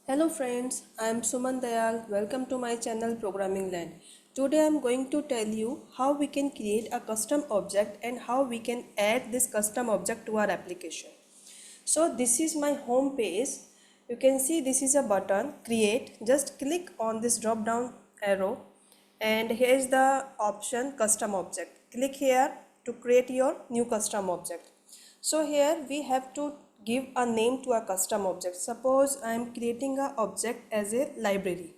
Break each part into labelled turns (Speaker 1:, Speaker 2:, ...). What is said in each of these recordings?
Speaker 1: Hello friends, I am Suman Dayal. Welcome to my channel Programming Land. Today I am going to tell you how we can create a custom object and how we can add this custom object to our application. So this is my home page. You can see this is a button create. Just click on this drop down arrow and here is the option custom object. Click here to create your new custom object. So here we have to give a name to a custom object. Suppose I am creating a object as a library.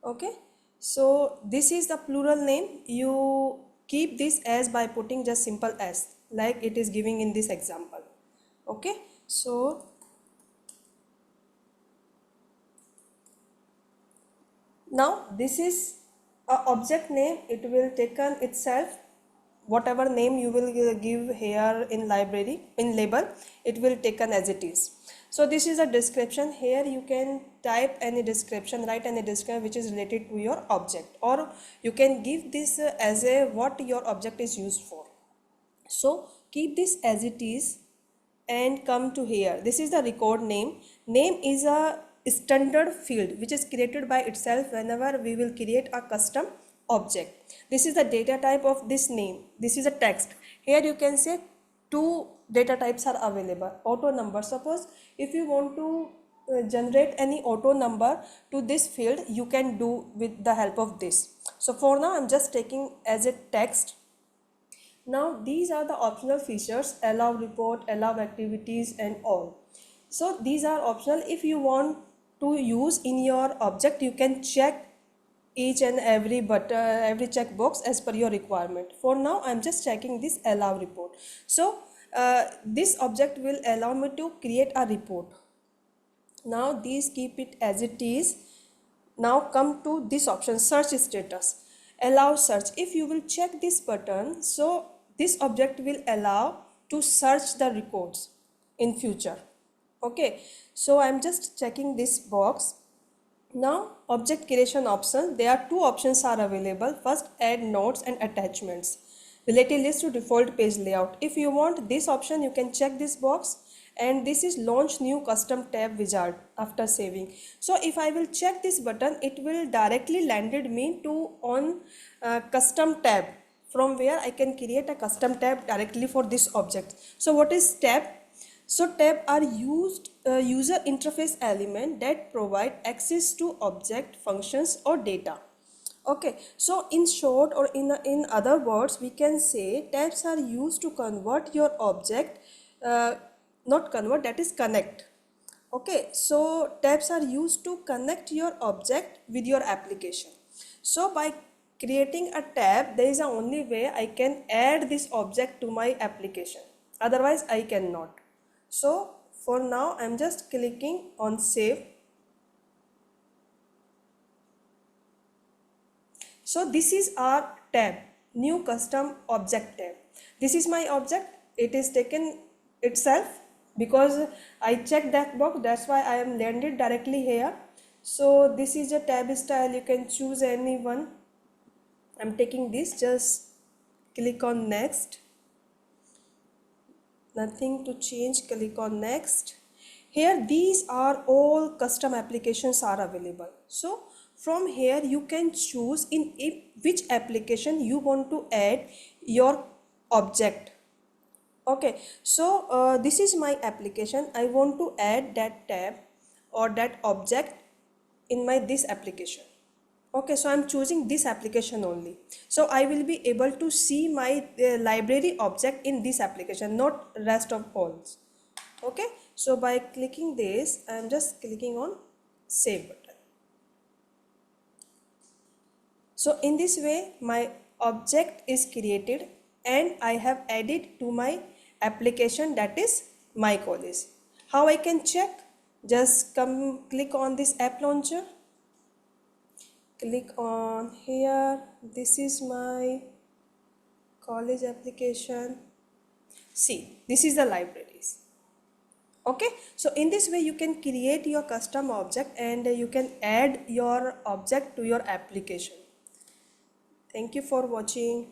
Speaker 1: Okay, so this is the plural name. You keep this as by putting just simple s like it is giving in this example. Okay, so now this is a object name. It will taken itself whatever name you will give here in library in label, it will taken as it is. So this is a description. Here you can type any description, write any description which is related to your object, or you can give this as a what your object is used for. So keep this as it is and come to here. This is the record name. Name is a standard field which is created by itself whenever we will create a custom object. This is the data type of this name. This is a text. Here you can say two data types are available. Auto number. Suppose if you want to generate any auto number to this field, you can do with the help of this. So for now I'm just taking as a text. Now these are the optional features: allow report, allow activities and all. So these are optional. If you want to use in your object, you can check each and every button, every checkbox as per your requirement. For now I'm just checking this allow report. So this object will allow me to create a report. Now these keep it as it is. Now come to this option, search status, allow search. If you will check this button, so this object will allow to search the records in future. Okay, so I'm just checking this box. Now object creation option, there are two options are available. First, add notes and attachments, related list to default page layout. If you want this option, you can check this box, and this is launch new custom tab wizard after saving. So if I will check this button, it will directly landed me to on custom tab, from where I can create a custom tab directly for this object. So what is tab? So tab are used user interface element that provide access to object functions or data. Okay, so in short, or in other words, we can say tabs are used to convert your object, not convert, that is connect. Okay, so tabs are used to connect your object with your application. So by creating a tab, there is a only way I can add this object to my application. Otherwise, I cannot. So for now, I'm just clicking on save. So this is our tab, new custom object tab. This is my object. It is taken itself because I checked that box. That's why I am landed directly here. So this is a tab style. You can choose any one. I'm taking this. Just click on next. Nothing to change. Click on next. Here these are all custom applications are available. So from here you can choose in which application you want to add your object. Okay, so this is my application. I want to add that tab or that object in my this application. Okay, so I'm choosing this application only. So I will be able to see my library object in this application, not rest of all. Okay, so by clicking this, I'm just clicking on save button. So in this way, my object is created and I have added to my application, that is my college. How I can check? Just click on this app launcher. Click on here. This is my college application. See, this is the libraries. Okay, so in this way you can create your custom object and you can add your object to your application. Thank you for watching.